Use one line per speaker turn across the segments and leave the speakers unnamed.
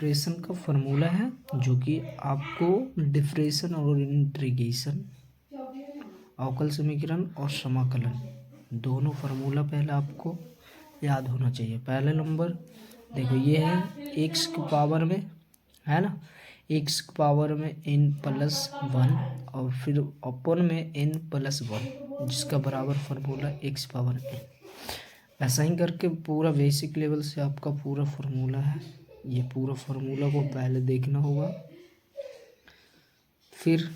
डिफरेंशन का फॉर्मूला है जो कि आपको डिफरेंशन और इंटीग्रेशन, अवकल समीकरण और समाकलन दोनों फार्मूला पहले आपको याद होना चाहिए। पहले नंबर देखो, ये है एक्स की पावर में, है ना, एक्स की पावर में n+1 और फिर अपन में n+1 जिसका बराबर फार्मूला एक्स पावर n। ऐसा ही करके पूरा बेसिक लेवल से आपका पूरा फार्मूला है। ये पूरा फार्मूला को पहले देखना होगा, फिर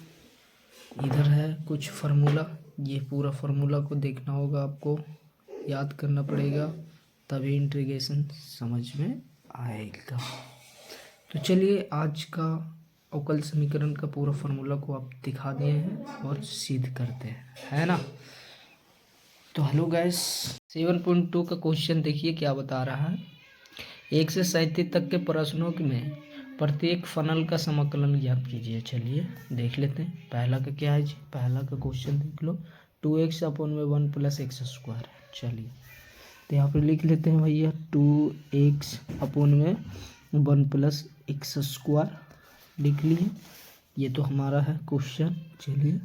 इधर है कुछ फार्मूला, ये पूरा फार्मूला को देखना होगा, आपको याद करना पड़ेगा, तभी इंटीग्रेशन समझ में आएगा। तो चलिए आज का अवकल समीकरण का पूरा फार्मूला को आप दिखा दिए हैं और सिद्ध करते हैं, है ना। तो हेलो गाइस, 7.2 का क्वेश्चन देखिए क्या बता रहा है। 1 से 37 तक के प्रश्नों में प्रत्येक फनल का समाकलन ज्ञात कीजिए। चलिए देख लेते हैं। पहला का क्या है जी, पहला का क्वेश्चन देख लो, 2x/1 + x²। चलिए तो यहाँ पर लिख लेते हैं भैया 2x/1 + x² लिख लिए। ये तो हमारा है क्वेश्चन। चलिए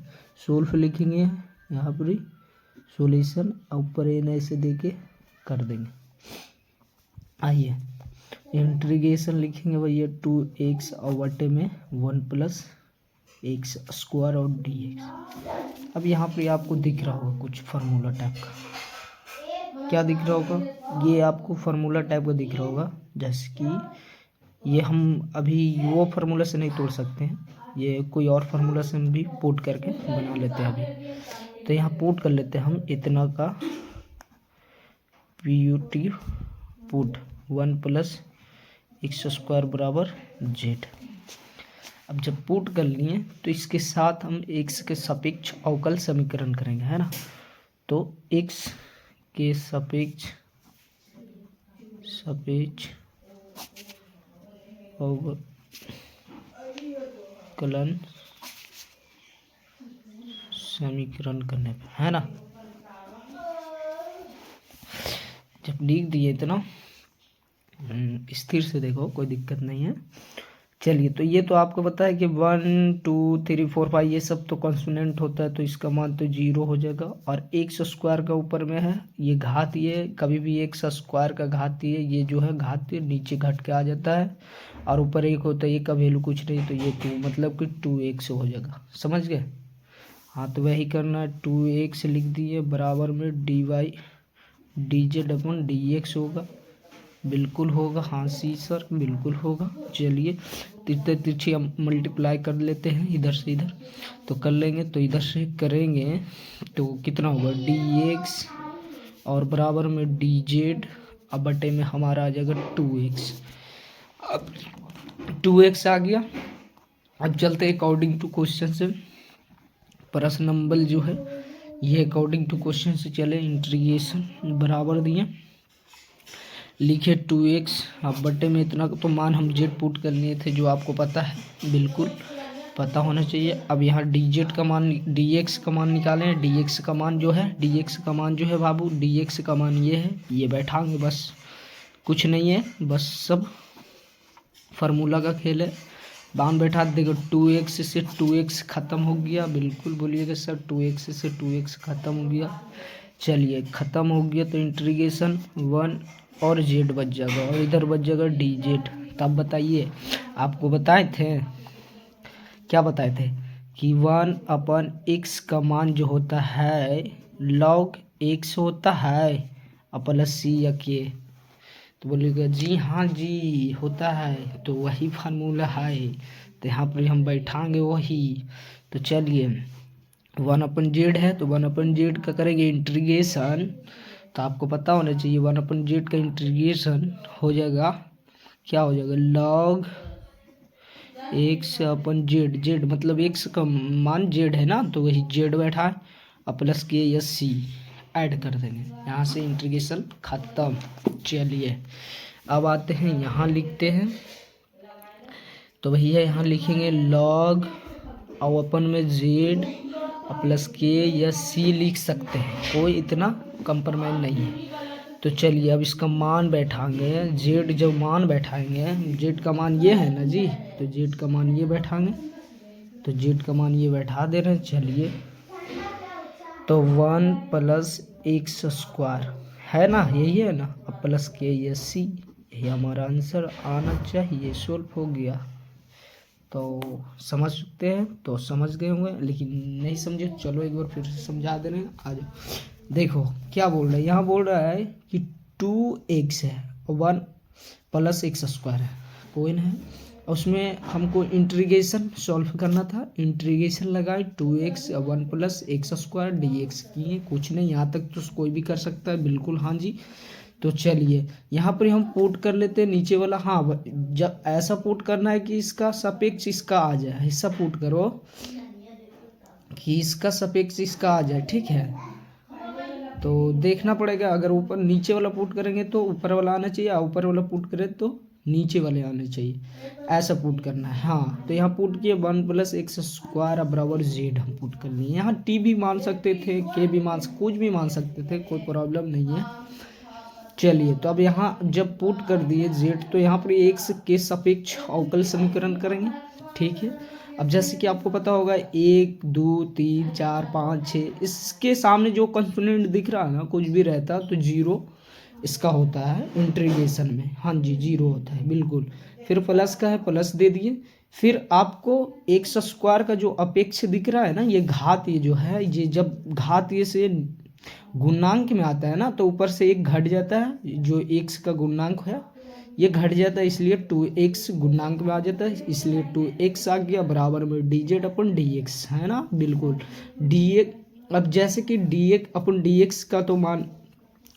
सोल्व लिखेंगे यहाँ पर ही, सॉल्यूशन ऊपर n ऐसे दे के कर देंगे। आइए इंटीग्रेशन लिखेंगे भैया 2x/1 + x² और dx। अब यहाँ पे आपको दिख रहा होगा कुछ फार्मूला टाइप का, क्या दिख रहा होगा, ये आपको फार्मूला टाइप का दिख रहा होगा। जैसे कि ये हम अभी वो फार्मूला से नहीं तोड़ सकते हैं, ये कोई और फार्मूला से हम भी पुट करके बना लेते हैं अभी। तो यहाँ पुट कर लेते हैं हम इतना का पुट 1 + x² बराबर z। अब जब पुट कर लिए तो इसके साथ हम x के सापेक्ष अवकल समीकरण करेंगे, है ना। तो x के सापेक्ष अवकलन समीकरण करने पे, है ना। जब लिख दिए इतना स्थिर से देखो, कोई दिक्कत नहीं है। चलिए तो ये तो आपको पता है कि 1 2 3 4 5 ये सब तो कॉन्सोनेंट होता है, तो इसका मान तो 0 हो जाएगा। और x² का ऊपर में है ये घात, ये कभी भी x² का घात ये जो है घात नीचे घट के आ जाता है, और ऊपर एक होता है, ये का वैल्यू कुछ नहीं, तो ये 2 मतलब कि 2x हो जाएगा। समझ गए। हाँ तो वही करना है, 2x लिख दिए बराबर में dz/dx होगा। बिल्कुल होगा, हाँ सी सर बिल्कुल होगा। चलिए तिरछी हम मल्टीप्लाई कर लेते हैं इधर से इधर, तो कर लेंगे, तो इधर से करेंगे तो कितना होगा dx और बराबर में dz, अब बटे में हमारा आ जाएगा 2x। अब 2x आ गया। अब चलते अकॉर्डिंग टू क्वेश्चन से, प्रश्न नंबर जो है ये अकॉर्डिंग टू क्वेश्चन से चले। इंटीग्रेशन बराबर दिए, लिखे 2x, अब बटे में इतना तो मान हम z पुट कर लिए थे, जो आपको पता है, बिल्कुल पता होना चाहिए। अब यहाँ dz का मान dx का मान निकालें। dx का मान जो है बाबू, dx का मान ये है, ये बैठाएंगे, बस कुछ नहीं है, बस सब फार्मूला का खेल है। बाउंड बैठा देखो, 2x से 2x ख़त्म हो गया, बिल्कुल बोलिएगा सर 2x से 2x ख़त्म हो गया। चलिए ख़त्म हो गया तो इंटीग्रेशन 1 और z बच जाएगा, और इधर बच जाएगा dz। तब बताइए, आपको बताए थे, क्या बताए थे कि 1/x का मान जो होता है log x होता है प्लस c या k। तो बोलिएगा जी हाँ जी होता है, तो वही फार्मूला है, तो यहाँ पर हम बैठाएंगे वही। तो चलिए 1/z है, तो 1/z का करेंगे इंटीग्रेशन, तो आपको पता होना चाहिए 1/z का इंटीग्रेशन हो जाएगा, क्या हो जाएगा log x/z। z मतलब x का मान z है ना, तो वही z बैठा है, और प्लस के या c ऐड कर देंगे, यहाँ से इंटीग्रेशन खत्म। चलिए अब आते हैं यहाँ लिखते हैं, तो भैया यहाँ लिखेंगे log और अपन में z प्लस के या c लिख सकते हैं, कोई इतना कंप्रोमाइज नहीं है। तो चलिए अब इसका मान बैठाएंगे। जेड जब मान बैठाएंगे, जेड का मान ये है ना जी, तो जेड का मान ये बैठाएंगे, तो जेड का मान ये बैठा दे रहे हैं। चलिए तो 1 प्लस एक्स स्क्वायर है ना, यही है ना, अब प्लस के ये सी, यही हमारा आंसर आना चाहिए। सोल्व हो गया। तो समझ सकते हैं, तो समझ गए होंगे, लेकिन नहीं समझे चलो एक बार फिर से समझा दे रहे हैं। आ जाओ, देखो क्या बोल रहा है, यहाँ बोल रहा है कि 2x है और 1 प्लस एक्स स्क्वायर है, कोइन है, उसमें हमको इंटीग्रेशन सॉल्व करना था। इंटीग्रेशन लगाए 2x 1 plus x square dx किए, कुछ नहीं, यहाँ तक तो कोई भी कर सकता है, बिल्कुल हाँ जी। तो चलिए यहाँ पर हम पुट कर लेते हैं नीचे वाला। हाँ, जब ऐसा पुट करना है कि इसका सापेक्ष इसका आ जाए, ऐसा पुट करो कि इसका सापेक्ष इसका आ जाए, ठीक है। तो देखना पड़ेगा, अगर ऊपर नीचे वाला पुट करेंगे तो ऊपर वाला आना चाहिए, ऊपर वाला पुट करें तो नीचे वाले आने चाहिए, ऐसा पुट करना है। हाँ, तो यहाँ पुट किए 1 प्लस एक्स स्क्वायर बराबर जेड हम पुट कर लिए। यहाँ टी भी मान सकते थे, के भी मान, कुछ भी मान सकते थे, कोई प्रॉब्लम नहीं है। चलिए तो अब यहाँ जब पुट कर दिए जेड, तो यहाँ पर एक्स के सापेक्ष अवकल समीकरण करेंगे, ठीक है। अब जैसे कि आपको पता होगा 1 2 3 4 5 6, इसके सामने जो कंपोनेंट दिख रहा है ना, कुछ भी रहता तो जीरो इसका होता है इंटीग्रेशन में, हाँ जी जीरो होता है बिल्कुल। फिर प्लस का है, प्लस दे दिए। फिर आपको एक्स स्क्वायर का जो अपेक्ष दिख रहा है ना, ये घात, ये जो है, ये जब घात ये से गुणांक में आता है ना, तो ऊपर से एक घट जाता है, जो एक्स का गुणांक है ये घट जाता है, इसलिए 2x गुणांक में आ जाता है, इसलिए 2x आ गया बराबर में dz अपन dx, है ना, बिल्कुल dx। अब जैसे कि dx अपन dx का तो मान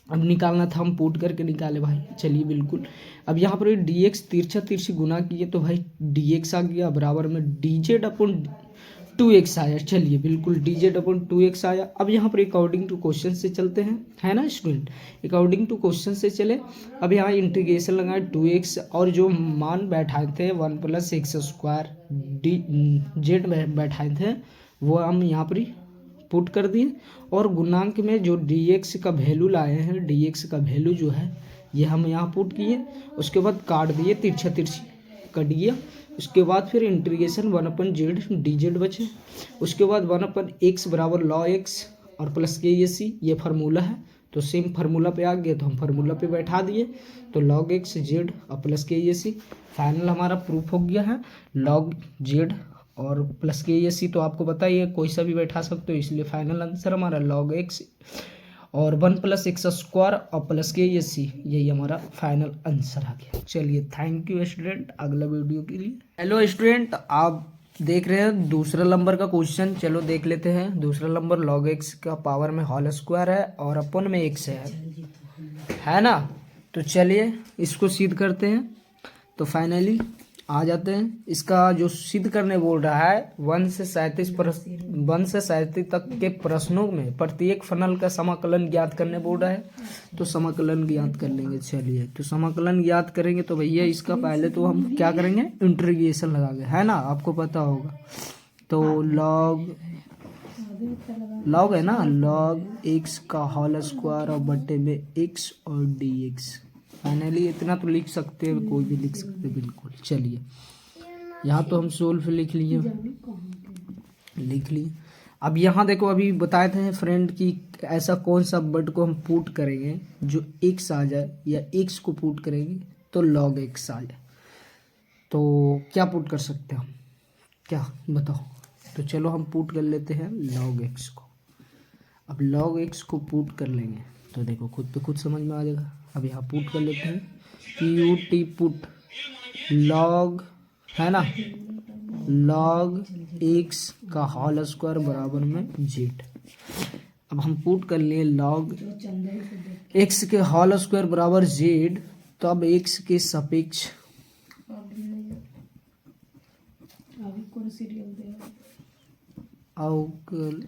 अब निकालना था, हम पुट करके निकाले भाई, चलिए बिल्कुल। अब यहाँ पर dx तिरछा तिरछी गुना किए तो भाई dx आ गया बराबर में dz अपन 2x आया। चलिए बिल्कुल dz अपन 2x आया। अब यहाँ पर अकॉर्डिंग टू क्वेश्चन से चलते हैं, है ना स्टूडेंट, अकॉर्डिंग टू क्वेश्चन से चले। अब यहाँ इंटीग्रेशन लगाए 2x और जो मान बैठाए थे 1 प्लस एक्स स्क्वायर जेड बैठाए थे वो हम यहाँ पर पुट कर दिए, और गुणांक में जो dx का वैल्यू लाए हैं, dx का वैल्यू जो है ये हम यहाँ पुट किए। उसके बाद काट दिए, तिरछा तिरछी कट गया। उसके बाद फिर इंटीग्रेशन 1 अपन जेड dz बचे। उसके बाद 1 अपन एक्स बराबर लॉ एक्स और प्लस के ये सी, ये फार्मूला है, तो सेम फार्मूला पे आ गए तो हम फार्मूला पे बैठा दिए। तो लॉग एक्स जेड और प्लस के ये सी, फाइनल हमारा प्रूफ हो गया है। लॉग जेड और प्लस के ये सी तो आपको बताइए कोई सा भी बैठा सकते हो, इसलिए फाइनल आंसर हमारा लॉग एक्स और 1 प्लस एक्स स्क्वायर और प्लस के ये सी, यही हमारा फाइनल आंसर आ गया। चलिए थैंक यू स्टूडेंट, अगला वीडियो के लिए। हेलो स्टूडेंट, आप देख रहे हैं दूसरा नंबर का क्वेश्चन, चलो देख लेते हैं। दूसरा नंबर लॉग एक्स का पावर में होल स्क्वायर है और अपन में एक्स है ना। तो चलिए इसको सिद्ध करते हैं। तो फाइनली आ जाते हैं, इसका जो सिद्ध करने बोल रहा है 1 से 37 तक के प्रश्नों में प्रत्येक फलन का समाकलन ज्ञात करने बोल रहा है, तो समाकलन ज्ञात कर लेंगे। चलिए तो समाकलन ज्ञात करेंगे तो भैया इसका पहले तो हम क्या करेंगे, इंटीग्रेशन लगाएंगे, है ना, आपको पता होगा। तो लॉग है ना, लॉग एक्स का होल स्क्वायर और बटे में एक्स और dx। फाइनली इतना तो लिख सकते हैं, कोई भी लिख सकते हैं बिल्कुल। चलिए यहाँ तो हम सोल्व लिख लिए। अब यहाँ देखो, अभी बताए थे फ्रेंड कि ऐसा कौन सा वर्ड को हम पुट करेंगे जो x आ जाए, या x को पुट करेंगे तो log x आ जाए। तो क्या पुट कर सकते हैं हम, क्या बताओ। तो चलो हम पुट कर लेते हैं log x को। अब log x को पुट कर लेंगे तो देखो खुद पे खुद समझ में आ जाएगा। अब यहाँ पुट कर लेते हैं, PUT पुट log, है ना, log x का होल स्क्वायर बराबर में z। अब हम पुट कर लिए log x के होल स्क्वायर बराबर z, तो अब x के सापेक्ष अवकल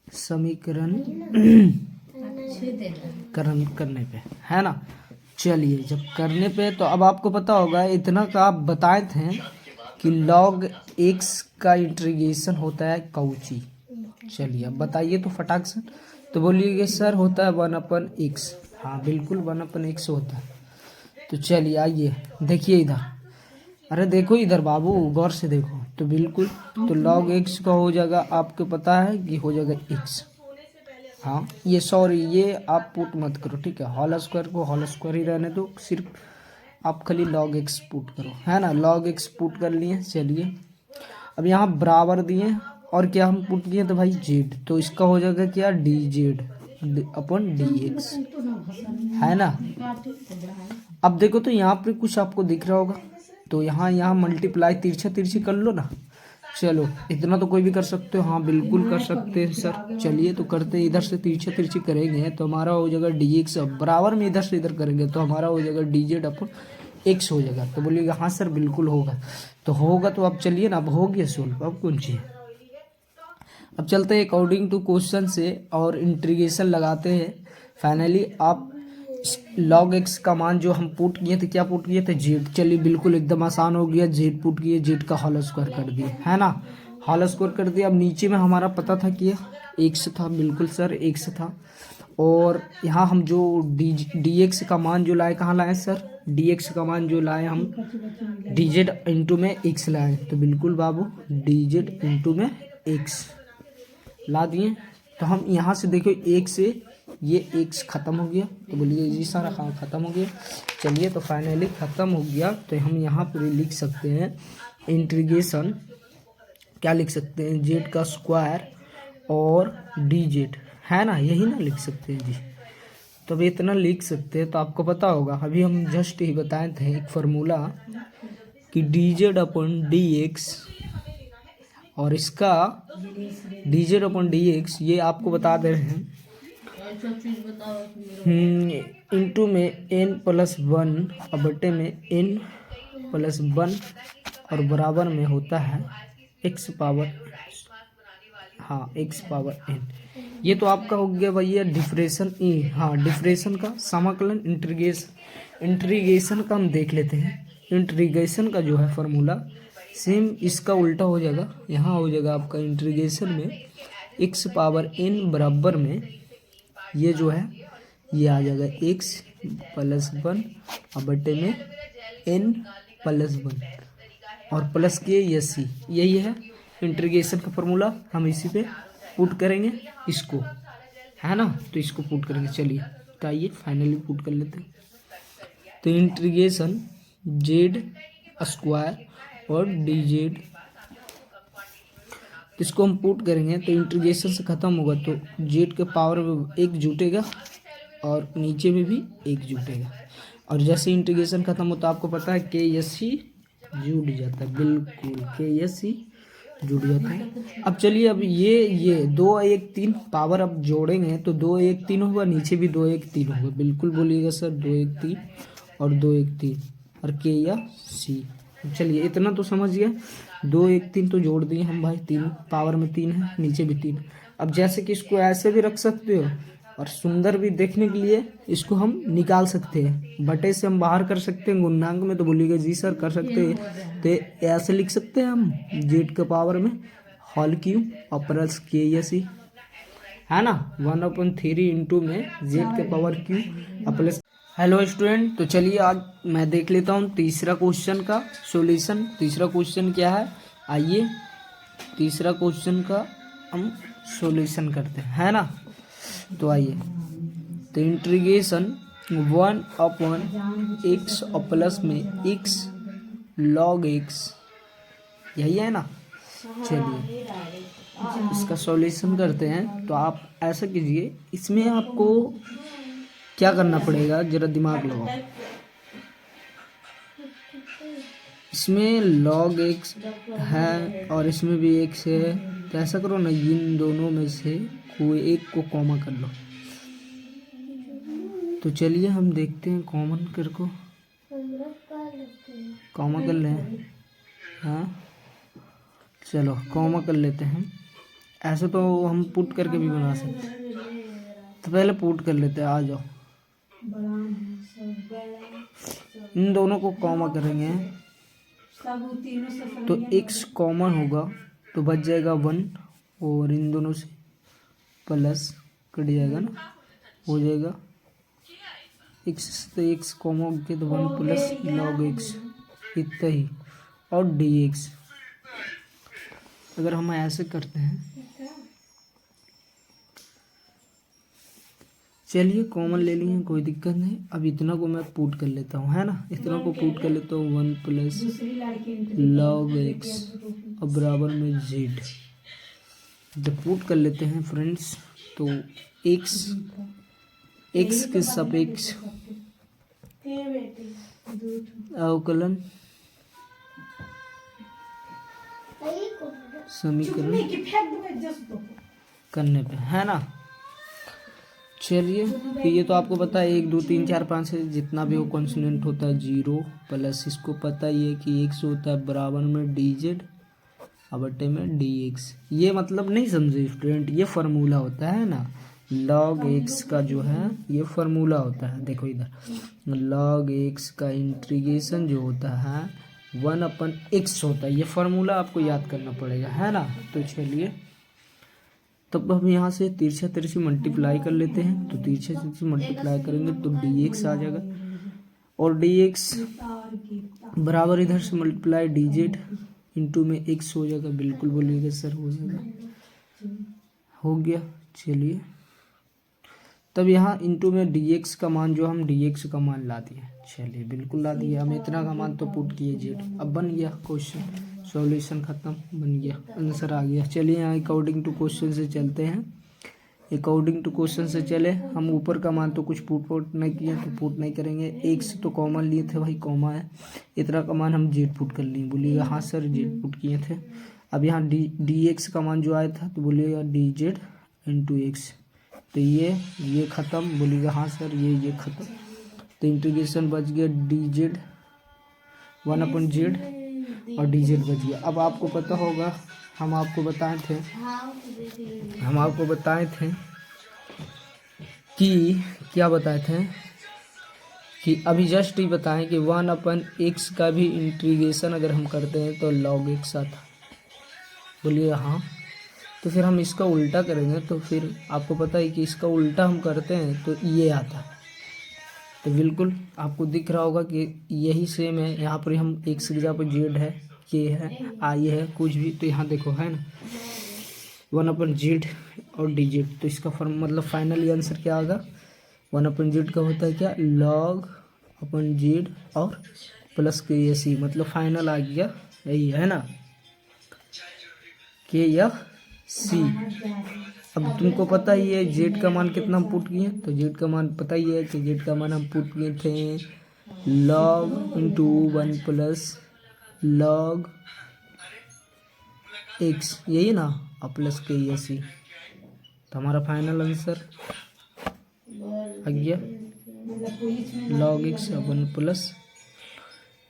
समीकरण करने पे, है ना। चलिए जब करने पे, तो अब आपको पता होगा इतना का आप बताए थे कि log x का इंटीग्रेशन होता है कौची। चलिए अब बताइए तो फटाक से। तो बोलिएगा सर होता है 1/x। हाँ बिल्कुल 1/x होता है। तो चलिए आइए देखिए इधर, अरे देखो इधर बाबू, गौर से देखो। तो बिल्कुल, तो log x का हो जाएगा, आपको पता है कि हो जाएगा x। हाँ ये सॉरी, ये आप पुट मत करो, ठीक है। होल स्क्वायर को होल स्क्वायर ही रहने दो, सिर्फ आप खाली log x पुट करो, है ना। log x पुट कर लिए। चलिए अब यहाँ बराबर दिए और क्या हम पुट किए तो भाई z, तो इसका हो जाएगा क्या dz अपन dx, है ना। अब देखो तो यहाँ पे कुछ आपको दिख रहा होगा, तो यहाँ मल्टीप्लाई तिरछा तिरछी कर लो ना। चलो इतना तो कोई भी कर सकते हो, हाँ बिल्कुल कर सकते हैं सर। चलिए तो करते हैं, इधर से तिरछा तिरछी करेंगे तो हमारा हो जाएगा dx, बराबर में इधर से इधर करेंगे तो हमारा हो जाएगा dz अपन x हो जाएगा। तो बोलिएगा हाँ सर बिल्कुल होगा। तो होगा तो अब चलिए ना, अब हो गया सोल्व, अब कौन चाहिए। अब चलते हैं अकॉर्डिंग टू क्वेश्चन से और इंटीग्रेशन लगाते हैं। फाइनली आप log x का मान जो हम पुट किए थे, क्या पुट किए थे, z। चलिए बिल्कुल एकदम आसान हो गया, z पुट किए, z का होल स्क्वायर कर दिए, है ना। होल स्क्वायर कर दिया। अब नीचे में हमारा पता था कि x था, बिल्कुल सर x था। और यहाँ हम जो dx का मान जो लाए, कहाँ लाए सर, dx का मान जो लाए हम dz इंटू में x लाए। तो बिल्कुल बाबू dz इंटू में x ला दिए। तो हम यहाँ से देखो एक से ये x खत्म हो गया, तो बोलिए जी सर हाँ खत्म हो गया। चलिए तो फाइनली खत्म हो गया। तो हम यहाँ पर लिख सकते हैं इंटीग्रेशन, क्या लिख सकते हैं, z का स्क्वायर और dz, है ना, यही ना लिख सकते हैं जी। तो अब इतना लिख सकते हैं। तो आपको पता होगा, अभी हम जस्ट ही बताए थे एक फार्मूला कि dz अपन dx, और इसका dz अपन dx ये आपको बता दे रहे हैं इंटू में n+1 और बटे में n+1 और बराबर में होता है x पावर, हाँ x पावर n। ये तो आपका हो गया भैया डिफरेंशन ई, हाँ डिफरेंशन का समाकलन। इंटीग्रेशन का हम देख लेते हैं। इंटीग्रेशन का जो है फॉर्मूला सेम इसका उल्टा हो जाएगा। यहाँ हो जाएगा आपका इंटीग्रेशन में x पावर n बराबर में ये जो है ये आ जाएगा x+1 और बटे में n+1 और प्लस के ये सी, यही है इंटीग्रेशन का फॉर्मूला। हम इसी पे पुट करेंगे इसको, है ना। तो इसको पुट करेंगे। चलिए तो आइए फाइनली पुट कर लेते हैं। तो इंटीग्रेशन z स्क्वायर और dz, इसको हम पुट करेंगे तो इंटीग्रेशन से ख़त्म होगा तो z के पावर में एक जुटेगा और नीचे में भी एक जुटेगा। और जैसे इंटीग्रेशन खत्म होता है आपको पता है के एस ही जुड़ जाता है, बिल्कुल के एस ही जुड़ जाता है। अब चलिए अब ये 2 1 3 पावर अब जोड़ेंगे तो 2 1 3 होगा, नीचे भी 2 1 3 होगा। बिल्कुल बोलिएगा सर 2 1 3 और 2 1 3 और के या सी। चलिए इतना तो समझ गया। 2 1 3 तो जोड़ दिए हम भाई, 3 पावर में 3 है, नीचे भी 3। अब जैसे कि इसको ऐसे भी रख सकते हो और सुंदर भी देखने के लिए इसको हम निकाल सकते हैं, बटे से हम बाहर कर सकते हैं गुणनांक में। तो बोलिएगा जी सर कर सकते हैं। तो ऐसे लिख सकते हैं हम जेड के पावर में होल क्यू और प्लस के एस ई, है ना, 1/3 इंटू में जेड के पावर क्यू और प्लस। हेलो स्टूडेंट, तो चलिए आज मैं देख लेता हूँ तीसरा क्वेश्चन का सॉल्यूशन। तीसरा क्वेश्चन क्या है, आइए तीसरा क्वेश्चन का हम सॉल्यूशन करते हैं, है ना। तो आइए, तो इंटीग्रेशन 1/x और प्लस में x log x, यही है ना। चलिए इसका सॉल्यूशन करते हैं। तो आप ऐसा कीजिए, इसमें आपको क्या करना पड़ेगा, जरा दिमाग लगाओ। इसमें log x है और इसमें भी x है, तो ऐसा करो ना, इन दोनों में से कोई एक को कॉमा कर लो। तो चलिए हम देखते हैं कॉमन कर को कॉमा कर लें। हाँ चलो कॉमा कर लेते हैं। ऐसे तो हम पुट करके भी बना सकते हैं, तो पहले पुट कर लेते हैं। आ जाओ, इन दोनों को कॉमा करेंगे तो x कॉमन होगा तो बच जाएगा 1 और इन दोनों से प्लस कट जाएगा ना, हो जाएगा x, तो x कॉमा के तो 1 प्लस लॉग x इतना ही, और dx। अगर हम ऐसे करते हैं, चलिए कॉमन ले लिए, कोई दिक्कत नहीं। अब इतना को मैं पुट कर लेता हूँ, है ना, इतना को पुट कर लेता हूँ 1 प्लस लॉग x और बराबर में z। जब पुट कर लेते हैं फ्रेंड्स, तो x के सापेक्ष अवकलन समीकरण करने पे, है ना। चलिए, तो ये तो आपको पता है 1 2 3 4 5 से जितना भी वो कॉन्सोनेंट होता है 0 प्लस, इसको पता ही है कि x होता है बराबर में dz और बटे में dx। ये मतलब नहीं समझे स्टूडेंट, ये फार्मूला होता है ना, log x का जो है ये फार्मूला होता है। देखो इधर log x का इंटीग्रेशन जो होता है 1/x होता है, ये फार्मूला आपको याद करना पड़ेगा, है ना। तो चलिए, तब हम यहाँ से तिरछा तिरछी मल्टीप्लाई कर लेते हैं, तो तिरछा तिरछी मल्टीप्लाई करेंगे तो dx आ जाएगा, और dx बराबर इधर से मल्टीप्लाई dz इंटू में x हो जाएगा। बिल्कुल बोलिएगा सर, हो जाएगा, हो गया। चलिए, तब यहाँ इंटू में dx का मान, जो हम dx का मान ला दिए, चलिए बिल्कुल ला दिए हम, इतना का मान तो पुट किए z। अब बन गया क्वेश्चन, सॉल्यूशन खत्म, बन गया, आंसर आ गया। चलिए यहाँ अकॉर्डिंग टू क्वेश्चन से चलते हैं, अकॉर्डिंग टू क्वेश्चन से चले। हम ऊपर का मान तो कुछ पुट नहीं किए, तो पुट नहीं करेंगे। x तो कॉमन लिए थे भाई, कॉमा है, इतना का मान हम z पुट कर लिए। बोलिएगा हाँ सर z पुट किए थे। अब यहाँ dx का मान जो आया था, तो बोलिएगा dz इंटू एक्स, तो ये ख़त्म। बोलिएगा हाँ सर, ये ख़त्म, तो इंटीग्रेशन बच गया dz 1/z और dz बच गया। अब आपको पता होगा, हम आपको बताए थे कि क्या बताए थे कि अभी जस्ट ही बताएं कि 1/x का भी इंटीग्रेशन अगर हम करते हैं तो log x आता। बोलिए हाँ, तो फिर हम इसका उल्टा करेंगे, तो फिर आपको पता है कि इसका उल्टा हम करते हैं तो ये आता है। तो बिल्कुल आपको दिख रहा होगा कि यही सेम है। यहाँ पर हम x की जगह पर z है, k है, i है, कुछ भी, तो यहाँ देखो है ना 1/z और dz। तो इसका मतलब फाइनल आंसर क्या आएगा, 1/z का होता है क्या, log/z और प्लस के सी, मतलब फाइनल आ गया, यही है ना, के या सी। अब तुमको पता ही है जेड का मान कितना हम पुट किए, तो जेड का मान पता ही है कि जेड का मान हम पुट किए थे log into 1 plus log x, यही ना, और प्लस के या सी। तो हमारा फाइनल आंसर आ गया log x 1 प्लस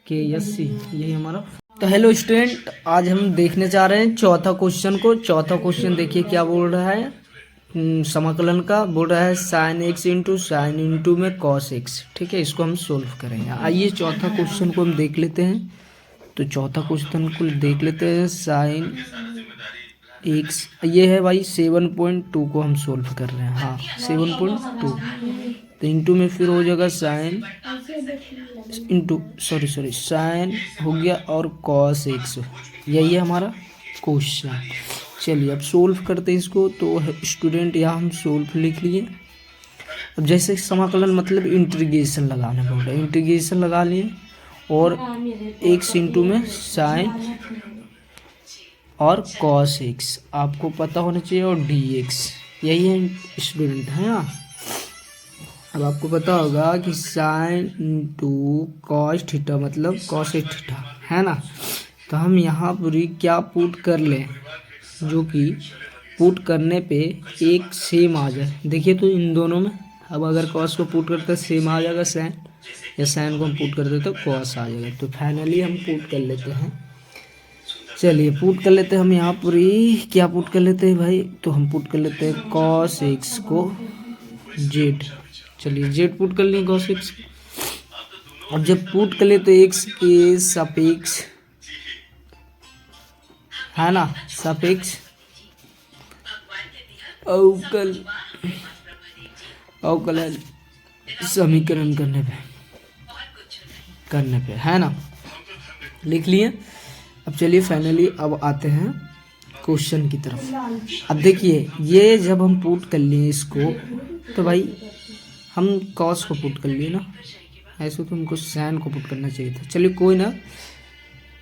के या सी, यही हमारा। तो हेलो स्टूडेंट, आज हम देखने जा रहे हैं चौथा क्वेश्चन को। चौथा क्वेश्चन देखिए क्या बोल रहा है, समाकलन का बोल रहा है sine x into sine into में कॉस एक्स। ठीक है, इसको हम सोल्व करेंगे। आइए चौथा क्वेश्चन को हम देख लेते हैं। तो चौथा क्वेश्चन को देख लेते हैं, साइन एक्स, ये है भाई 7.2 को हम सोल्व कर रहे हैं। हाँ 7.2, तो इंटू में फिर हो जाएगा साइन इंटू सॉरी साइन हो गया और कॉस एक्स, यही है हमारा क्वेश्चन। चलिए अब सोल्व करते हैं इसको। तो स्टूडेंट यहाँ हम सोल्व लिख लिए। अब जैसे समाकलन मतलब इंटीग्रेशन लगाने बोल रहे हैं, इंटीग्रेशन लगा लिए, और एक्स इंटू में साइन और कॉस एक्स आपको पता होना चाहिए, और डी एक्स, यही है स्टूडेंट, है ना। अब आपको पता होगा कि साइन इंटू कॉस थीटा मतलब कॉस थीटा, है ना। तो हम यहाँ पूरी क्या पुट कर लें, जो कि पुट करने पे एक सेम आ जाए। देखिए तो इन दोनों में, अब अगर कॉस को पुट करते सेम आ जाएगा साइन, या साइन को हम पुट करते तो कॉस आ जाएगा। तो फाइनली हम पुट कर लेते हैं। चलिए पुट कर लेते हैं हम यहाँ पूरी, क्या पुट कर लेते हैं भाई, तो हम पुट कर लेते हैं कॉस एक्स को जेड। चलिए जेड पुट कर लिए कॉस एक्स। अब जब पुट कर ले तो एक्स के सापेक्ष, है ना, सापेक्ष अवकल अवकलन समीकरण करने पे है ना, लिख लिए। अब चलिए फाइनली अब आते हैं क्वेश्चन की तरफ। अब देखिए ये जब हम पुट कर लिए इसको, तो भाई हम कॉस को पुट कर लिए ना, ऐसे तो हमको साइन को पुट करना चाहिए था। चलिए कोई ना,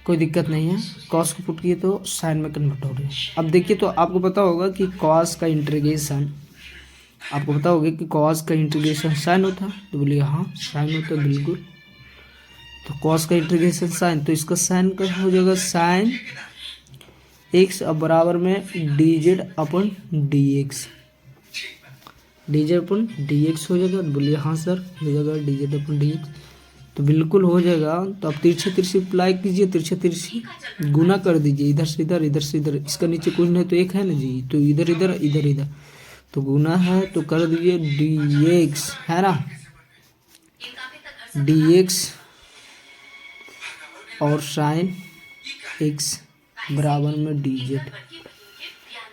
कोई दिक्कत नहीं है। कॉस को पुट किए तो साइन में कन्वर्ट हो गया। अब देखिए तो आपको पता होगा कि कॉस का इंटीग्रेशन, आपको पता होगा कि कॉस का इंटीग्रेशन साइन होता है, तो बोलिए हाँ साइन होता है बिल्कुल। तो कॉस का इंटीग्रेशन साइन, तो इसका साइन का हो जाएगा साइन एक्स, अब बराबर में डी जेड अपन डी एक्स, डी जेड अपन डी एक्स हो जाएगा। बोलिए हाँ सर हो जाएगा डी जेड अपन डी एक्स, तो बिल्कुल हो जाएगा। तो आप तिरछे तिरछे अप्लाई कीजिए, तिरछे तिरछे गुना कर दीजिए, इधर से इधर इधर से इधर, इसका नीचे कुछ नहीं तो एक है ना जी, तो इधर इधर इधर इधर तो गुना है, तो कर दीजिए डी एक्स है ना, डी एक्स और साइन एक्स बराबर में डी जेड।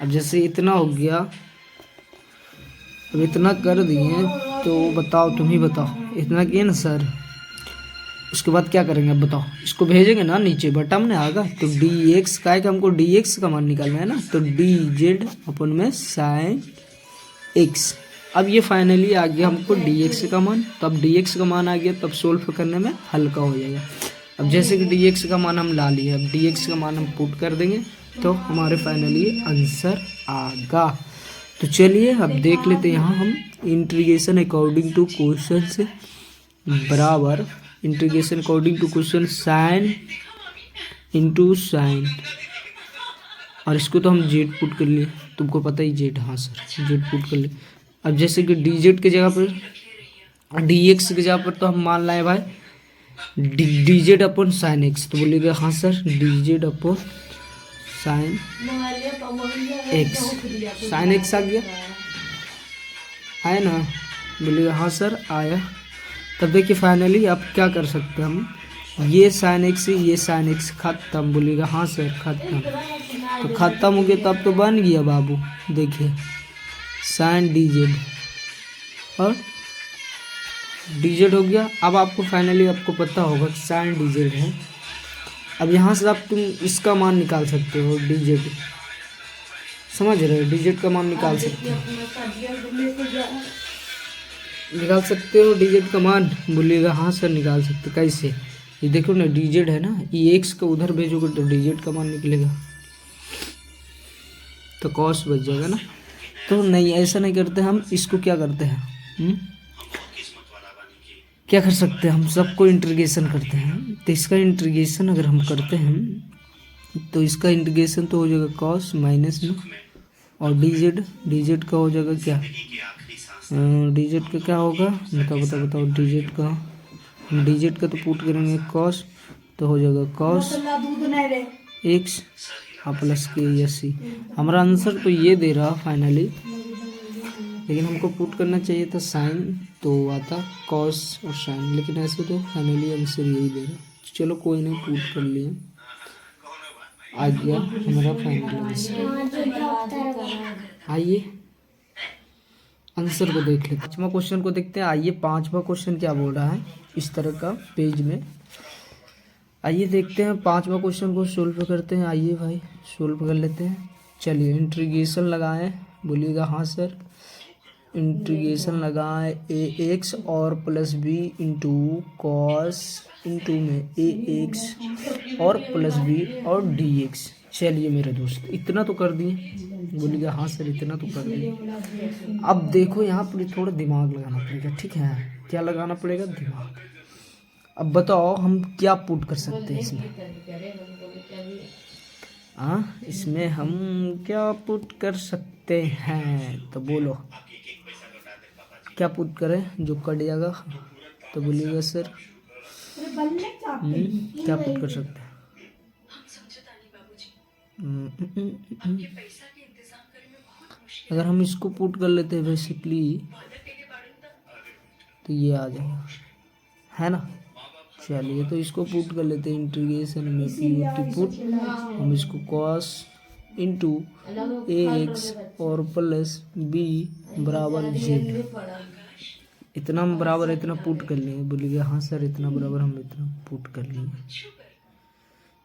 अब जैसे इतना हो गया, अब इतना कर दिए, तो बताओ तुम ही बताओ, इतना किए ना सर। उसके बाद क्या करेंगे अब बताओ, इसको भेजेंगे ना नीचे बटन में आएगा, तो डी एक्स का है कि हमको डी एक्स का मान निकालना है ना, तो डी जेड अपन में साइन एक्स। अब ये फाइनली आ गया हमको डी एक्स का मान, तो अब डी एक्स का मान आ गया, तब सोल्व करने में हल्का हो जाएगा। अब जैसे कि डी एक्स का मान हम ला लिए, अब डी एक्स का मान हम पुट कर देंगे, तो हमारे फाइनली आंसर आएगा। तो चलिए अब देख लेते हैं, यहाँ हम इंटीग्रेशन अकॉर्डिंग टू क्वेश्चन से बराबर, integration according to question sine into sine, और इसको तो हम जेड पुट कर लिए, तुमको पता ही जेड, हाँ सर जेड पुट कर लिए। अब जैसे कि डी जेड के जगह पर, डी एक्स की जगह पर तो हम मान लाए भाई डी जेड अपन साइन एक्स, तो बोलिएगा हाँ सर डी जेड अपन साइन एक्स, साइन एक्स आ गया है ना, बोलिएगा हाँ सर आया। तब देखिए फाइनली अब क्या कर सकते हैं हम, ये साइन एक्स ये साइन एक्स खत्म, बोलिएगा हाँ सर खत्म। तो खत्म हो गया, तब तो बन गया बाबू, देखिए साइन डी जेड और डी जेड हो गया। अब आपको फाइनली आपको पता होगा कि साइन डी जेड है। अब यहाँ से आप तुम इसका मान निकाल सकते हो, डी जेड, समझ रहे हो, डी जेड का मान निकाल सकते हो, निकाल सकते हो डी जेड का मान, बोलिएगा हाँ सर निकाल सकते। कैसे, ये देखो ना डी जेड है ना, ये एक्स का उधर भेजोगे तो डी जेड का मान निकलेगा, तो कॉस बच जाएगा ना। तो नहीं ऐसा नहीं करते हम, इसको क्या करते हैं, क्या कर सकते हैं हम, सबको इंटीग्रेशन करते हैं। तो इसका इंटीग्रेशन अगर हम करते हैं, तो इसका इंटीग्रेशन तो हो जाएगा कॉस माइनस में, और डी जेड का हो जाएगा क्या, डी जेड का क्या होगा, बताओ बताओ बताओ, डी जेड का तो पुट करेंगे कॉस, तो हो जाएगा कॉस एक्स प्लस के एस सी। हमारा आंसर तो ये दे रहा फाइनली, लेकिन हमको पुट करना चाहिए था साइन, तो आता कॉस और साइन, लेकिन ऐसे तो फाइनली आंसर यही दे रहा। चलो कोई नहीं, पुट कर लिए, आ गया हमारा फाइनल आंसर। आइए आंसर को देख लेते, पांचवा क्वेश्चन को देखते हैं। आइए पांचवा क्वेश्चन क्या बोल रहा है, इस तरह का पेज में, आइए देखते हैं पांचवा क्वेश्चन को सोल्व करते हैं। आइए भाई सोल्व कर लेते हैं। चलिए इंटीग्रेशन लगाएं, बोलिएगा हाँ सर, इंटीग्रेशन लगाएं ए एक्स और plus b into cos into में ए एक्स और प्लस बी और डी एक्स। चलिए मेरे दोस्त इतना तो कर दिए, बोलिएगा हाँ सर इतना तो कर दिए। अब देखो यहाँ पर थोड़ा दिमाग लगाना पड़ेगा, ठीक है, क्या लगाना पड़ेगा, दिमाग। अब बताओ हम क्या पुट कर सकते हैं इसमें, इसमें हम क्या पुट कर सकते हैं, तो बोलो क्या पुट करें, जो कट जाएगा, तो बोलिएगा सर क्या पुट कर सकते हैं। अगर हम इसको पुट कर लेते हैं बेसिकली, तो ये आ जाएगा, है ना। चलिए तो इसको पुट कर लेते हैं, इंटीग्रेशन में पी पुट, हम इसको कॉस इंटू ए एक्स और प्लस बी बराबर जेड, इतना हम बराबर इतना पुट कर लेंगे। बोलिएगा हाँ सर इतना बराबर हम इतना पुट कर लिए।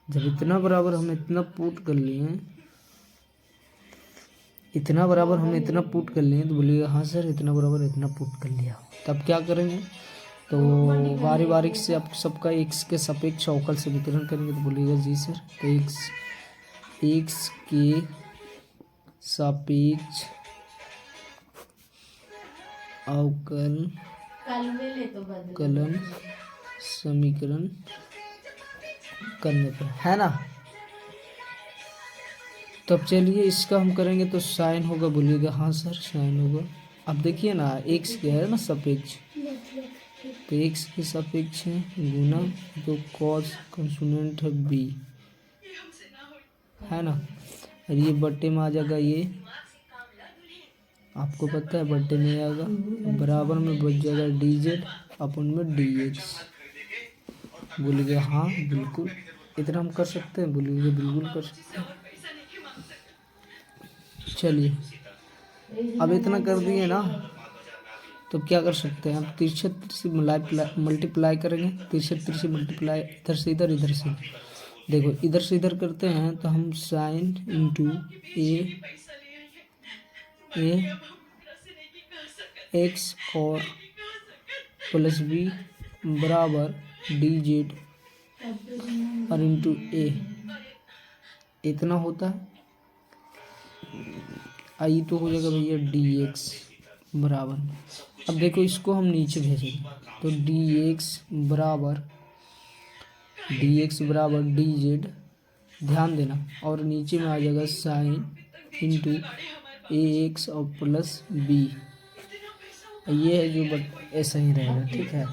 जब इतना बराबर हम इतना पुट कर लिए, इतना बराबर हम इतना पुट कर लिए, तो बोलिएगा हाँ सर इतना बराबर इतना पुट कर लिया। तब क्या करेंगे, तो बारी बारी से आप सबका एक्स के सापेक्ष अवकल समीकरण करेंगे। तो बोलिएगा जी सर, तो एक्स के सापेक्ष अवकल कलन समीकरण करने पर, है ना। तब चलिए इसका हम करेंगे तो साइन होगा। बोलिएगा हाँ सर साइन होगा। अब देखिए ना एक्स क्या है ना सापेक्ष, तो एक्स के सापेक्ष है गुना तो कॉस कंसोनेंट है बी, है ना। और ये बट्टे में आ जाएगा, ये आपको पता है बट्टे में आएगा, बराबर में बच जाएगा डी जेड अपन में डी एक्स। बोलिएगा हाँ बिल्कुल, इतना हम कर सकते हैं। बोलिएगा बिल्कुल कर सकते हैं। चलिए अब इतना कर दिए ना, तो क्या कर सकते हैं, अब तिरछे तिरछे मल्टीप्लाई करेंगे। तिरछे तिरछे मल्टीप्लाई, इधर से इधर इधर से, देखो इधर से इधर करते हैं तो हम साइन इंटू ए एक्स और प्लस बी बराबर डी जेड और इंटू ए, इतना होता है। आई तो हो जाएगा भैया डी एक्स बराबर, अब देखो इसको हम नीचे भेजेंगे तो डी एक्स बराबर डी जेड, ध्यान देना, और नीचे में आ जाएगा साइन इंटू ए एक्स और प्लस बी, ये है जो बट ऐसा ही रहेगा, ठीक है।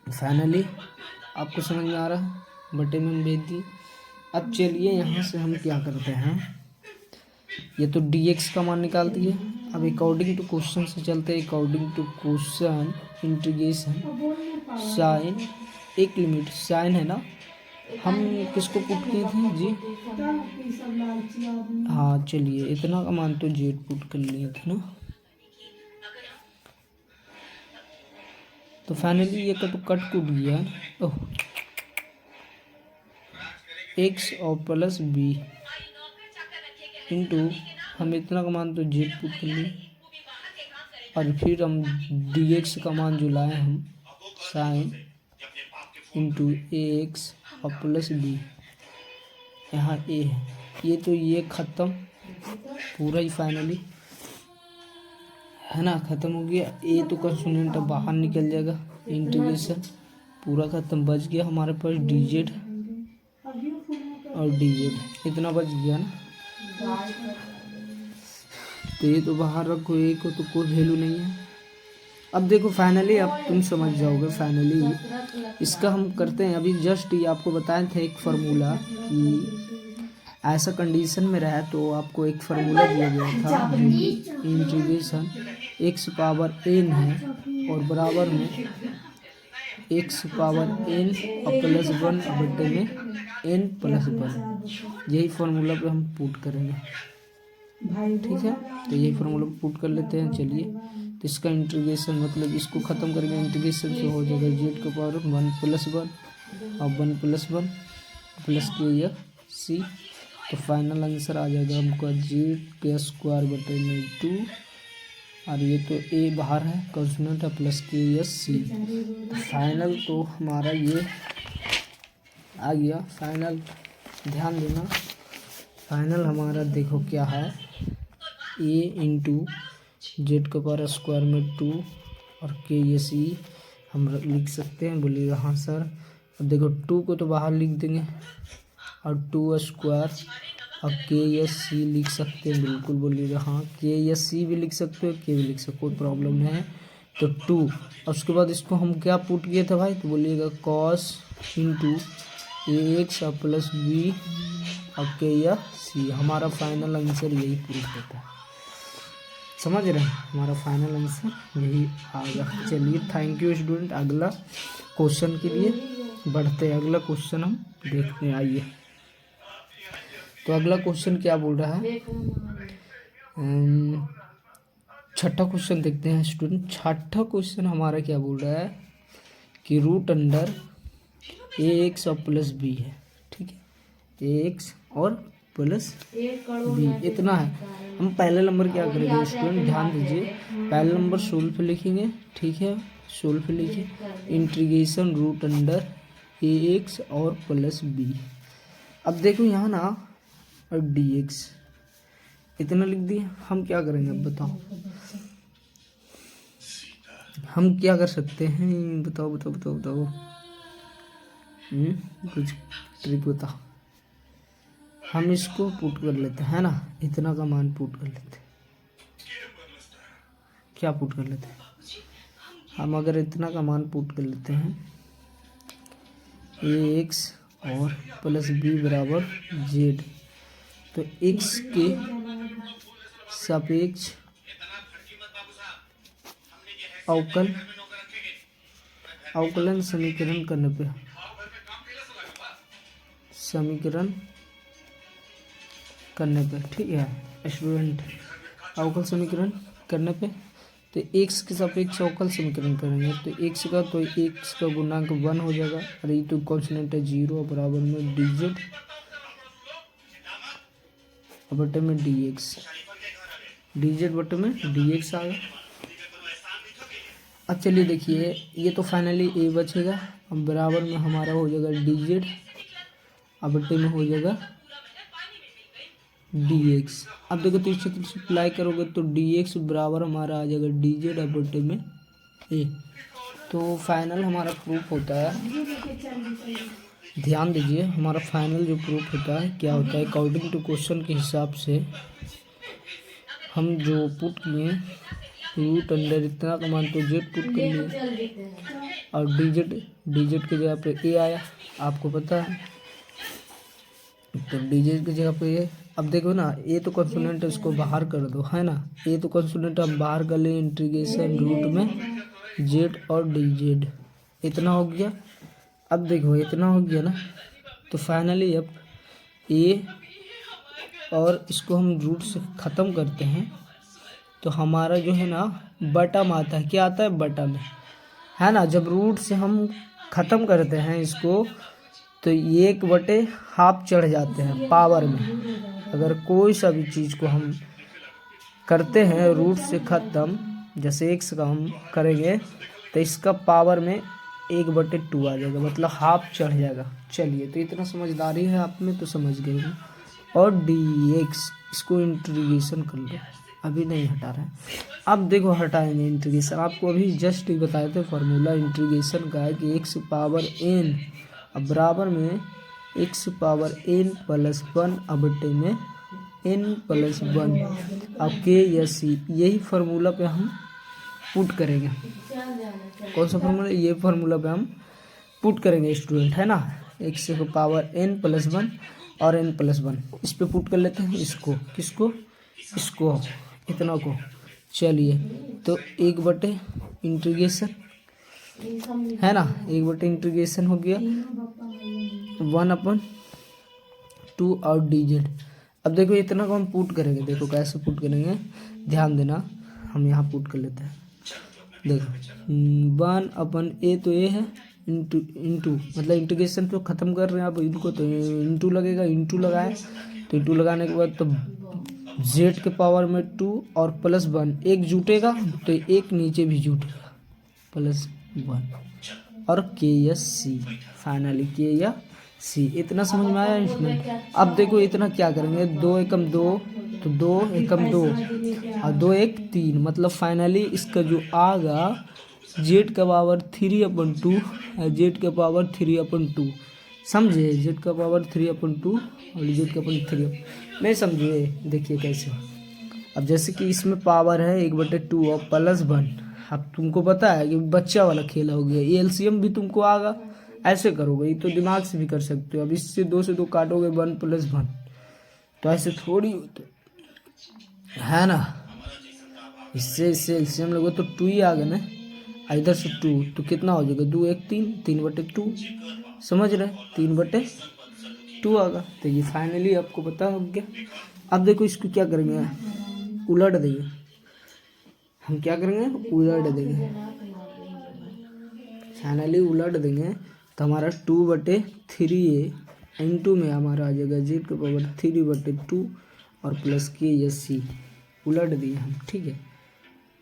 फाइनली आपको समझ में आ रहा है, बटे में हम भेज दी। अब चलिए यहाँ से हम क्या करते हैं, ये तो dx का मान निकाल दिए। अब अकॉर्डिंग टू क्वेश्चन से चलते हैं। According to question integration sine, एक लिमिट साइन है ना, हम किसको पुट किए थे जी, हाँ चलिए इतना का मान तो जेड पुट कर लिए थे ना। तो फाइनली ये कट कूट गया, ओह एक्स और प्लस बी इंटू हम इतना का मान तो जेड पुट कर लिए, और फिर हम डी एक्स का मान जो लाए हम साइन इंटू ए एक्स और प्लस बी, यहाँ ए है, ये तो ये ख़त्म पूरा ही फाइनली, है ना, ख़त्म हो गया। ए तो कंसोनेंट बाहर निकल जाएगा, इंटीग्रेशन पूरा ख़त्म, बच गया हमारे पास डी जेड और डी जेड, इतना बच गया ना। तो ये तो बाहर रखो, ए को तो कोई वैल्यू नहीं है। अब देखो फाइनली अब तुम समझ जाओगे। फाइनली इसका हम करते हैं, अभी जस्ट ये आपको बताए थे एक फार्मूला कि ऐसा कंडीशन में रहा तो आपको एक फार्मूला दिया गया था, इंटीग्रेशन एक्स पावर एन है और बराबर में एक्स पावर एन और प्लस 1 बटे में एन प्लस 1, यही फार्मूला पे हम पुट करेंगे, ठीक है। तो यही फार्मूला पुट कर लेते हैं। चलिए तो इसका इंटीग्रेशन मतलब इसको ख़त्म करेंगे, इंटीग्रेशन से हो जाएगा जेड का पावर 1 प्लस 1 और 1 प्लस 1 प्लस के या सी, तो फाइनल आंसर आ जाएगा हमको जेड के स्क्वायर बटे में 2, और ये तो ए बाहर है कंसोनेंट है प्लस के या सी। तो फाइनल तो हमारा ये आ गया फाइनल, ध्यान देना। फाइनल हमारा देखो क्या है, ए इंटू जेड का पावर स्क्वायर में 2 और के ये सी हम लिख सकते हैं। बोलिएगा हाँ सर। अब देखो 2 को तो बाहर लिख देंगे और 2 स्क्वायर और के एस सी लिख सकते हैं, बिल्कुल बोलिएगा हाँ। के एस सी भी लिख सकते हो, के भी लिख सकते हो, कोई प्रॉब्लम नहीं है। तो 2 और उसके बाद इसको हम क्या पुट किए थे भाई, तो बोलिएगा कॉस इंटू ए एक्स और प्लस बी और के या सी। हमारा फाइनल आंसर यही प्रूफ होता है, समझ रहे हैं, हमारा फाइनल आंसर यही आएगा। चलिए थैंक यू स्टूडेंट। अगला क्वेश्चन के लिए बढ़ते हैं, अगला क्वेश्चन हम देखते हैं, आइए। तो अगला क्वेश्चन क्या बोल रहा है, छठा क्वेश्चन देखते हैं स्टूडेंट। छठा क्वेश्चन हमारा क्या बोल रहा है कि रूट अंडर ए एक्स और प्लस बी है, ठीक है, ए एक्स और प्लस बी इतना है। हम पहले नंबर क्या करेंगे स्टूडेंट, ध्यान दीजिए, पहले नंबर सोल्व पे लिखेंगे, ठीक है, सोल्व पे लिखिए इंटीग्रेशन रूट अंडर ए एक्स और प्लस बी। अब देखो यहाँ ना और डी एक्स इतना लिख दिया। हम क्या करेंगे अब बताओ, हम क्या कर सकते हैं, बताओ बताओ बताओ बताओ, कुछ ट्रिक बताओ। हम इसको पुट कर लेते हैं ना, इतना का मान पुट कर लेते हैं। क्या पुट कर लेते हैं हम, अगर इतना का मान पुट कर लेते हैं ए एक्स और प्लस बी बराबर जेड, तो एक्स के सापेक्ष अवकलन समीकरण करने पे ठीक है स्टूडेंट, अवकल समीकरण करने पे तो एक्स के सापेक्ष अवकल समीकरण करेंगे तो एक्स का गुणांक 1 हो जाएगा, और ये तो कॉन्स्टेंट है 0 बराबर में dz बटे में dx, dz बटे में dx आ गया। अब चलिए देखिए, ये तो फाइनली ए बचेगा, अब बराबर में हमारा हो जाएगा dz, अब बटे में हो जाएगा dx। अब देखो तीसरे अप्लाई करोगे तो dx बराबर हमारा आ जाएगा dz अब बटे में a। तो फाइनल हमारा प्रूफ होता है, ध्यान दीजिए, हमारा फाइनल जो प्रूफ होता है क्या होता है, अकॉर्डिंग टू क्वेश्चन के हिसाब से हम जो पुट किए रूट अंडर इतना का मान तो जेड पुट कर लिए, और dz की जगह पे a आया, आपको पता है, तो dz की जगह पे a। अब देखो ना, ए तो कॉन्सोनेंट है, उसको बाहर कर दो, है ना, ए तो कॉन्सोनेंट हम बाहर कर ले, इंटीग्रेशन रूट में जेड और dz इतना हो गया। अब देखो इतना हो गया ना, तो फाइनली अब ए और इसको हम रूट से ख़त्म करते हैं तो हमारा जो है ना बटा में आता है, क्या आता है बटा में, है ना। जब रूट से हम ख़त्म करते हैं इसको तो 1/12 चढ़ जाते हैं पावर में। अगर कोई सा भी चीज़ को हम करते हैं रूट से ख़त्म, जैसे एक्स का हम करेंगे तो इसका पावर में 1/2 आ जाएगा, मतलब हाफ चढ़ जाएगा। चलिए, तो इतना समझदारी है आप में तो समझ गए हैं। और dx इसको इंटीग्रेशन कर लो, अभी नहीं हटा रहे हैं, अब देखो हटाएंगे इंटीग्रेशन। आपको अभी जस्ट ही बताए थे फार्मूला इंटीग्रेशन का है कि x पावर n अब बराबर में x पावर n प्लस 1 अब बटे में n प्लस 1 अब k या c, यही फार्मूला पे हम पुट करेंगे। कौन सा फार्मूला, ये फार्मूला पे हम पुट करेंगे स्टूडेंट, है ना। x पावर n प्लस 1 और n प्लस 1 इस पे पुट कर लेते हैं, इसको किसको, इसको इतना को। चलिए, तो 1/, है ना, 1/इंटीग्रेशन हो गया 1/2 और dz। अब देखो इतना को हम पुट करेंगे, देखो कैसे पुट करेंगे, ध्यान देना, हम यहाँ पुट कर लेते हैं। देखो 1/a तो a है, इंटू मतलब इंटीग्रेशन तो ख़त्म कर रहे हैं आप इनको, तो इंटू लगेगा, इंटू लगाए तो इंटू लगाने के बाद तो z के पावर में 2 और प्लस 1 एक जुटेगा तो एक नीचे भी जुटेगा प्लस 1 और k या c, फाइनली k या c। इतना समझ में आया इसमें। अब देखो इतना क्या करेंगे, 2 एकम 2 तो 2 एकम 2 और 2 एक 3, मतलब फाइनली इसका जो आगा z का पावर 3/2 और z का पावर 3/2, समझे, z का पावर 3/2 और z का पावर 3 नहीं समझे। देखिए कैसे, अब जैसे कि इसमें पावर है 1/2 और प्लस 1, अब तुमको पता है कि बच्चा वाला खेला हो गया, ये एलसीएम भी तुमको आगा, ऐसे करोगे, ये तो दिमाग से भी कर सकते हो। अब इससे 2 से 2 काटोगे 1 प्लस 1, तो ऐसे थोड़ी होते है ना, इससे एलसीएम लोगे तो 2 ही आ गया ना, इधर से 2 तो कितना हो जाएगा, 2 एक 3, 3/2, समझ रहे, 3/2 आगा। तो ये फाइनली आपको पता हो गया। अब देखो इसको क्या करेंगे, उलट देंगे, हम क्या करेंगे, उलट देंगे, फाइनली उलट देंगे तो हमारा 2/3a इंटू में हमारा आ जाएगा z का पावर 3/2 और प्लस के या सी, उलट दिए हम, ठीक है,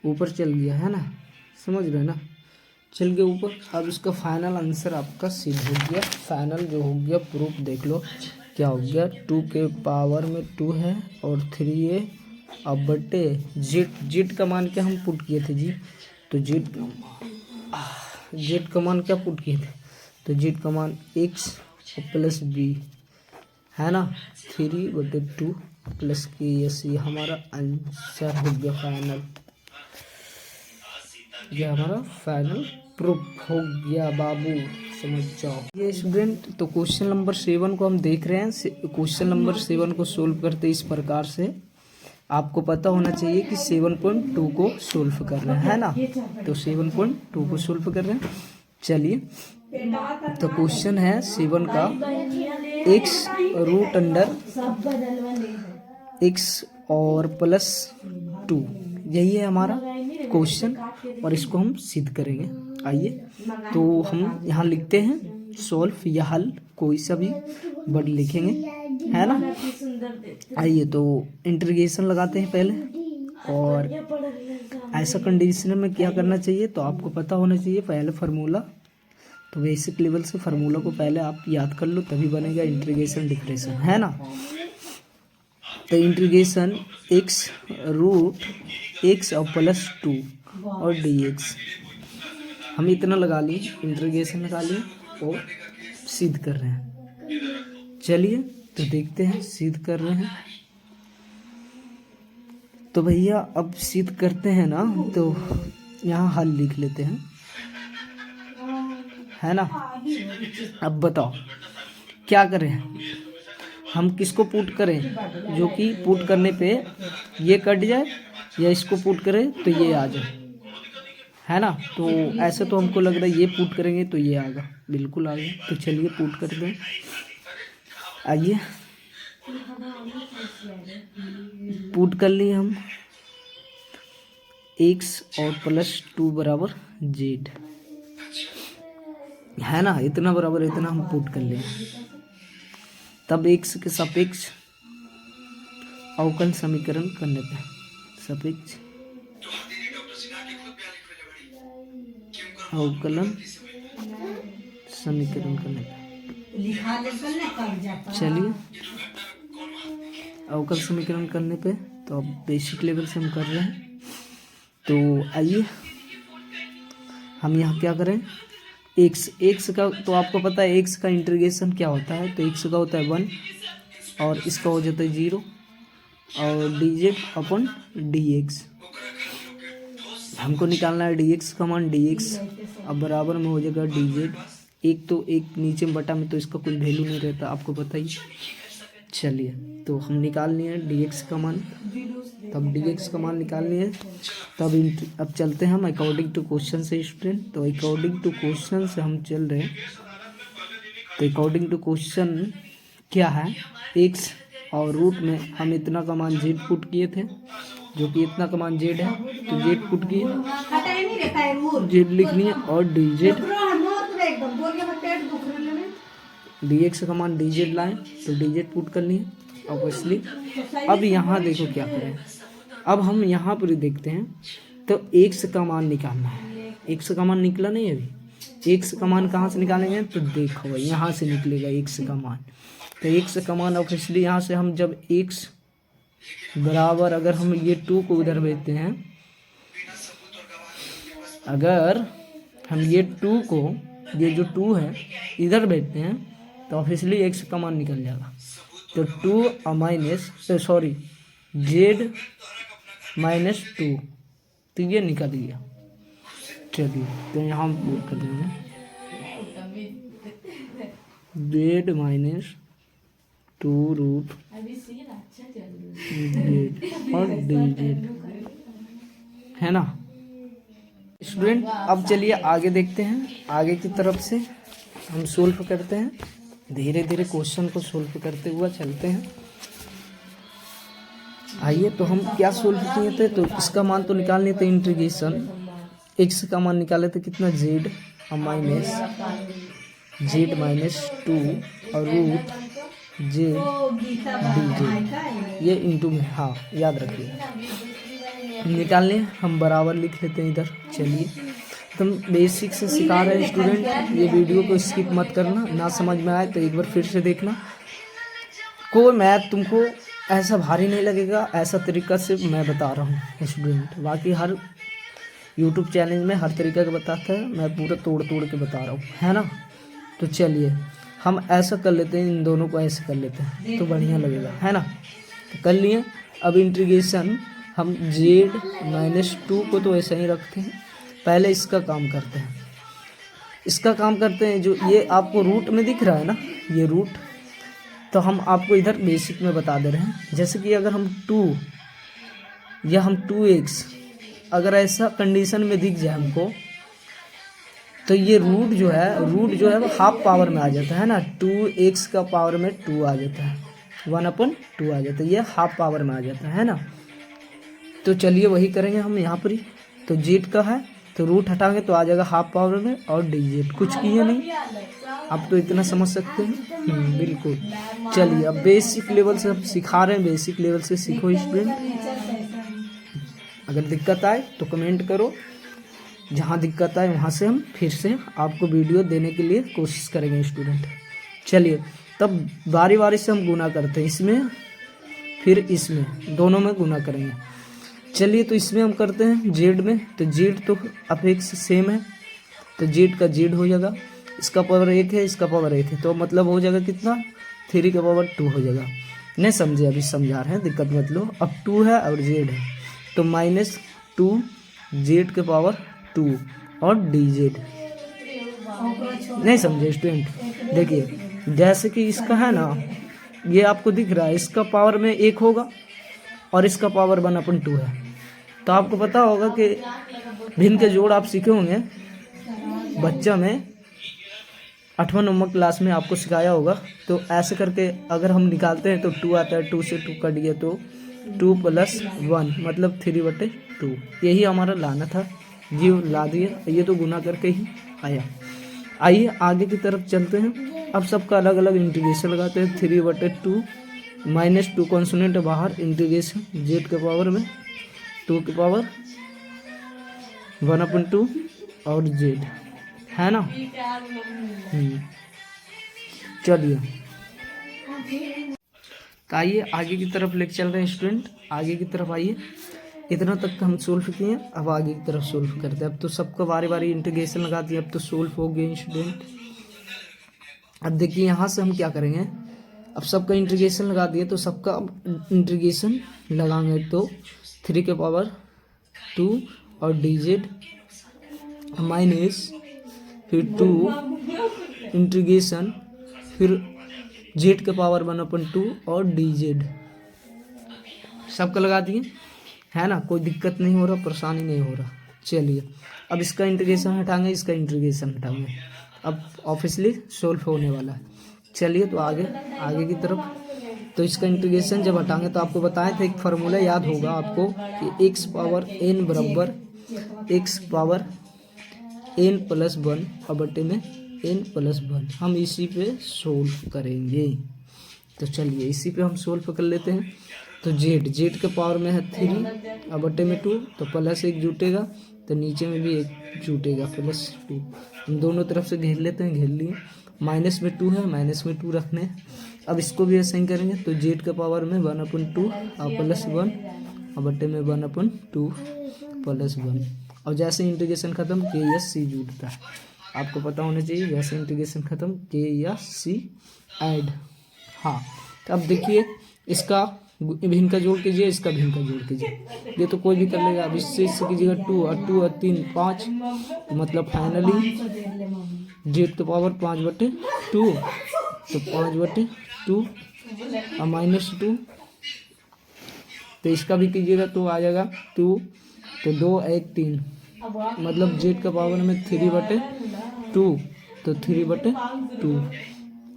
ऊपर चल गया है ना, समझ रहे ना, चल गया ऊपर। अब इसका फाइनल आंसर आपका सिद्ध हो गया, फाइनल जो हो गया प्रूफ देख लो क्या हो गया, 2 के पावर में 2 है और 3a अब बटे जेड का मान क्या हम पुट किए थे जी, तो जेड का मान क्या पुट किए थे, तो जेड का मान x प्लस बी है ना, 3/2 प्लस के एस, ये हमारा आंसर हो गया फाइनल, ये हमारा फाइनल प्रूफ हो गया बाबू, समझ जाओ। ये स्टूडेंट तो क्वेश्चन नंबर 7 को हम देख रहे हैं। क्वेश्चन नंबर 7 को सोल्व करते इस प्रकार से, आपको पता होना चाहिए कि 7.2 को सोल्व कर रहे हैं, है ना, तो 7.2 को सोल्व कर रहे हैं। चलिए तो क्वेश्चन है 7 का, x रूट अंडर x और प्लस 2, यही है हमारा क्वेश्चन और इसको हम सिद्ध करेंगे। आइए तो हम यहाँ लिखते हैं सॉल्व या हल, कोई सा भी वर्ड लिखेंगे, है ना। आइए तो इंटीग्रेशन लगाते हैं पहले, और ऐसा कंडीशन में क्या करना चाहिए तो आपको पता होना चाहिए पहले फार्मूला, तो बेसिक लेवल से फार्मूला को पहले आप याद कर लो तभी बनेगा इंटीग्रेशन डिफरेंशियल, है ना। तो इंटीग्रेशन x रूट x और प्लस 2 और dx, हम इतना लगा लिए, इंटीग्रेशन लगा लिए और सिद्ध कर रहे हैं। चलिए तो देखते हैं सिद्ध कर रहे हैं, तो भैया अब सिद्ध करते हैं ना, तो यहाँ हल लिख लेते हैं, है ना। अब बताओ क्या करें, हम किसको पुट करें, जो कि पुट करने पे ये कट जाए, या इसको पुट करें तो ये आ जाए, है ना। तो ऐसे तो हमको लग रहा है ये पुट करेंगे तो ये आएगा, बिल्कुल आ गया। तो चलिए पुट करते हैं, आइए पुट कर लिए हम, x और प्लस 2 बराबर z, है ना, इतना बराबर इतना हम पुट कर लिए। तब x के सापेक्ष अवकलन समीकरण करने पे, सापेक्ष अवकलन समीकरण करने पे, चलिए अवकल समीकरण करने पे, तो अब बेसिक लेवल से हम कर रहे हैं। तो आइए हम यहाँ क्या करें, x का तो आपको पता है x का इंटीग्रेशन क्या होता है, तो x का होता है 1 और इसका हो जाता है 0 और dz अपन dx, हमको निकालना है dx का मान, dx अब बराबर में हो जाएगा dz, एक तो एक नीचे में बटा में, तो इसका कोई वैल्यू नहीं रहता आपको पता ही। चलिए तो हम निकाल लिए dx का मान, तब dx का मान निकाल लिए, तब अब चलते हैं हम अकॉर्डिंग टू क्वेश्चन से स्टूडेंट। तो अकॉर्डिंग टू क्वेश्चन से हम चल रहे हैं, तो अकॉर्डिंग टू क्वेश्चन क्या है, x और रूट में हम इतना का मान z पुट किए थे, जो कि इतना का मान z है, तो z पुट किए, z लिख लिए, और dx का मान dz लाए, तो dz पुट कर लिए ऑब्वियसली। अब यहाँ देखो क्या करें, अब हम यहाँ पर देखते हैं, तो x का मान निकालना है, x का मान निकला नहीं अभी, x का मान कहाँ से निकालेंगे, तो देखो भाई यहाँ से निकलेगा x का मान, तो x का मान ऑब्वियसली यहाँ से हम जब x बराबर, अगर हम ये 2 को उधर भेजते हैं, अगर हम ये 2 को, ये जो 2 है इधर भेजते हैं, तो ऑब्वियसली x का मान निकल जाएगा, तो 2 माइनस सॉरी z माइनस 2, तो ये निकल गया। चलिए तो यहाँ हम पुट कर देंगे z माइनस 2 रूट z और dz, है ना स्टूडेंट। अब चलिए आगे देखते हैं, आगे की तरफ से हम सोल्व करते हैं, धीरे धीरे क्वेश्चन को सोल्व करते हुए चलते हैं। आइए तो हम क्या सोल्व किए थे, तो इसका मान तो निकालने थे इंटीग्रेशन, एक्स का मान निकाले थे कितना, जेड माइनस जेड माइनस 2 और रूट जे डी जेड, ये इंटू में, हाँ याद रखिए निकालने। हम बराबर लिख लेते हैं इधर। चलिए तुम बेसिक से सिखा रहे हैं स्टूडेंट, ये वीडियो को स्किप मत करना, ना समझ में आए तो एक बार फिर से देखना। कोई मैथ तुमको ऐसा भारी नहीं लगेगा, ऐसा तरीका से मैं बता रहा हूँ स्टूडेंट। बाकी हर यूट्यूब चैनल में हर तरीका का बताता है, मैं पूरा तोड़ तोड़ के बता रहा हूँ, है ना। तो चलिए हम ऐसा कर लेते हैं, इन दोनों को ऐसे कर लेते हैं तो बढ़िया लगेगा, है ना। तो कर लिए। अब इंटीग्रेशन हम जेड माइनस 2 को तो ऐसा ही रखते हैं, पहले इसका काम करते हैं। इसका काम करते हैं, जो ये आपको रूट में दिख रहा है ना, ये रूट, तो हम आपको इधर बेसिक में बता दे रहे हैं। जैसे कि अगर हम 2 या हम 2x अगर ऐसा कंडीशन में दिख जाए हमको, तो ये रूट जो है वो हाफ पावर में आ जाता है ना, 2x का पावर में 2 आ जाता है, 1/2 आ जाता है, ये हाफ पावर में आ जाता है ना। तो चलिए वही करेंगे हम यहाँ पर ही। तो जेड का है तो रूट हटाएंगे तो आ जाएगा हाफ पावर में, और डी जेड कुछ किए नहीं, आप तो इतना समझ सकते हैं। बिल्कुल। चलिए अब बेसिक लेवल से हम सिखा रहे हैं, बेसिक लेवल से सीखो स्टूडेंट। अगर दिक्कत आए तो कमेंट करो, जहाँ दिक्कत आए वहाँ से हम फिर से आपको वीडियो देने के लिए कोशिश करेंगे स्टूडेंट। चलिए तब बारी बारी से हम गुना करते हैं, इसमें फिर इसमें, दोनों में गुना करेंगे। चलिए तो इसमें हम करते हैं जेड में, तो जेड तो अपेक्ष सेम है, तो जेड का जेड हो जाएगा, इसका पावर 1 है, इसका पावर 1 है, तो मतलब हो जाएगा कितना, 3 का पावर 2 हो जाएगा। नहीं समझे, अभी समझा रहे हैं, दिक्कत मत लो। अब 2 है और जेड है, तो -2 जेड के पावर 2 और डी जेड। नहीं समझे स्टूडेंट। देखिए जैसे कि इसका है ना, ये आपको दिख रहा है, इसका पावर में 1 होगा और इसका पावर 1/2 है। तो आपको पता होगा कि भिन्न के जोड़ आप सीखे होंगे बच्चा में, 8वां नंबर क्लास में आपको सिखाया होगा। तो ऐसे करके अगर हम निकालते हैं तो 2 आता है, 2 से 2 कट गया तो 2 + 1 मतलब 3/2, यही हमारा लाना था, जी ला दिया, ये तो गुना करके ही आया। आइए आगे की तरफ चलते हैं। अब सबका अलग अलग इंटीग्रेशन लगाते हैं। 3/2 -2 कॉन्सोनेंट बाहर, इंटीग्रेशन जेड के पावर में 2 के पावर 1/2 और जेड, है ना। चलिए तो आइए आगे की तरफ लेके चल रहे हैं स्टूडेंट, आगे की तरफ आइए। इतना तक हम सोल्व किए, अब आगे की तरफ सोल्व करते हैं। अब तो सबको बारी बारी इंटीग्रेशन लगा दिया, अब तो सोल्व हो गए स्टूडेंट। अब देखिए यहाँ से हम क्या करेंगे, अब सबका इंटीग्रेशन लगा दिए, तो सबका इंटीग्रेशन लगाएंगे तो 3 के पावर 2 और डी जेड माइनस फिर 2 इंटीग्रेशन फिर जेड के पावर 1/2 और डी जेड, सबका लगा दिए, है ना। कोई दिक्कत नहीं हो रहा, परेशानी नहीं हो रहा। चलिए अब इसका इंटीग्रेशन हटाएंगे, इसका इंटीग्रेशन हटाएंगे, अब ऑब्वियसली सोल्व होने वाला है। चलिए तो आगे की तरफ। तो इसका इंटीग्रेशन जब हटाएंगे तो आपको बताए थे, एक फार्मूला याद होगा आपको कि x पावर n बराबर x पावर n + 1 और बटे में n + 1। हम इसी पे सोल्व करेंगे। तो चलिए इसी पे हम सोल्व कर लेते हैं। तो जेड के पावर में है 3 और बटे में 2, तो +1 जुटेगा, तो नीचे में भी 1 जुटेगा +2। हम दोनों तरफ से घेर लेते हैं, घेर लिए। माइनस में 2 है, माइनस में 2 रखने हैं। अब इसको भी ऐसे ही करेंगे, तो जेड के पावर में 1/2 और +1 और बटे में 1/2 +1। और जैसे इंटीग्रेशन खत्म के या सी जुड़ता है, आपको पता होना चाहिए, जैसे इंटीग्रेशन खत्म के या सी ऐड। हाँ तो अब देखिए इसका भिन्न का जोड़ कीजिए, इसका भिन्न का जोड़ कीजिए, ये तो कोई भी कर लेगा। अब इससे कीजिएगा 2 और 2 और 3 5, मतलब फाइनली जेड के पावर 5/2, तो 5/2 और -2, तो इसका भी कीजिएगा तो आ जाएगा 2, तो 2 1 3, मतलब जेड का पावर में 3/2, तो 3/2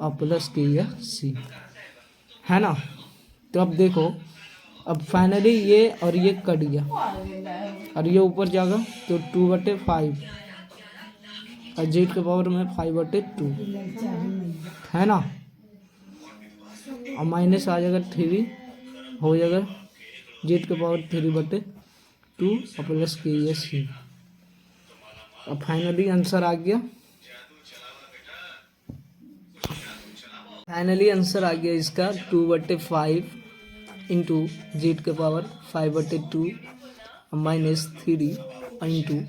और प्लस के या सी, है ना। तो अब देखो अब फाइनली ये और ये कट गया और ये ऊपर जाएगा तो 2/5 और जेड के पावर में 5/2 है ना, और माइनस आ जाएगा 3 हो जाएगा जेड के पावर 3/2 और प्लस के ये सी। अब फाइनली आंसर आ गया, फाइनली आंसर आ गया इसका 2/5 इंटू जेड के पावर 5/2 माइनस 3 इंटू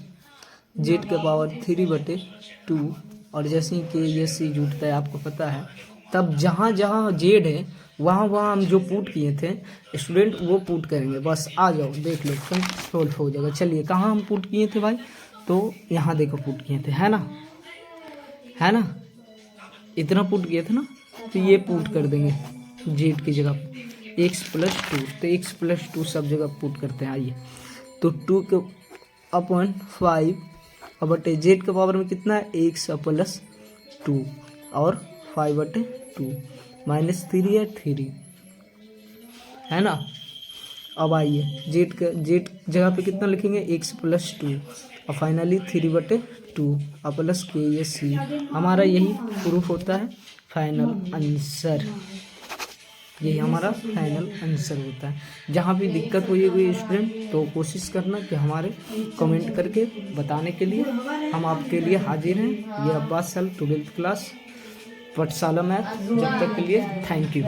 जेड के पावर 3/2। और जैसे ही के ये सी जुटता है आपको पता है, तब जहाँ जहाँ जेड है वहाँ वहाँ हम जो पुट किए थे स्टूडेंट वो पुट करेंगे। बस आ जाओ देख लो सोल्व हो जाएगा। चलिए कहाँ हम पुट किए थे भाई, तो यहाँ देखो पुट किए थे, है ना, है ना, इतना पुट किए थे ना, तो ये पुट कर देंगे जेड की जगह x+2, तो x+2 सब जगह पुट करते हैं। आइए तो 2 के अपन 5 अब जेड के पावर में कितना है x+2 और 5/2 माइनस 3 है 3, है ना। अब आइए जेड जगह पे कितना लिखेंगे x+2 और फाइनली 3/2 और प्लस के ये सी। हमारा यही प्रूफ होता है फाइनल आंसर, यही हमारा फाइनल आंसर होता है। जहाँ भी दिक्कत हुई कोई स्टूडेंट तो कोशिश करना कि हमारे कमेंट करके बताने के लिए हम आपके लिए हाजिर हैं। ये अब्बास सर 12th क्लास पाठशाला मैथ। जब तक के लिए थैंक यू।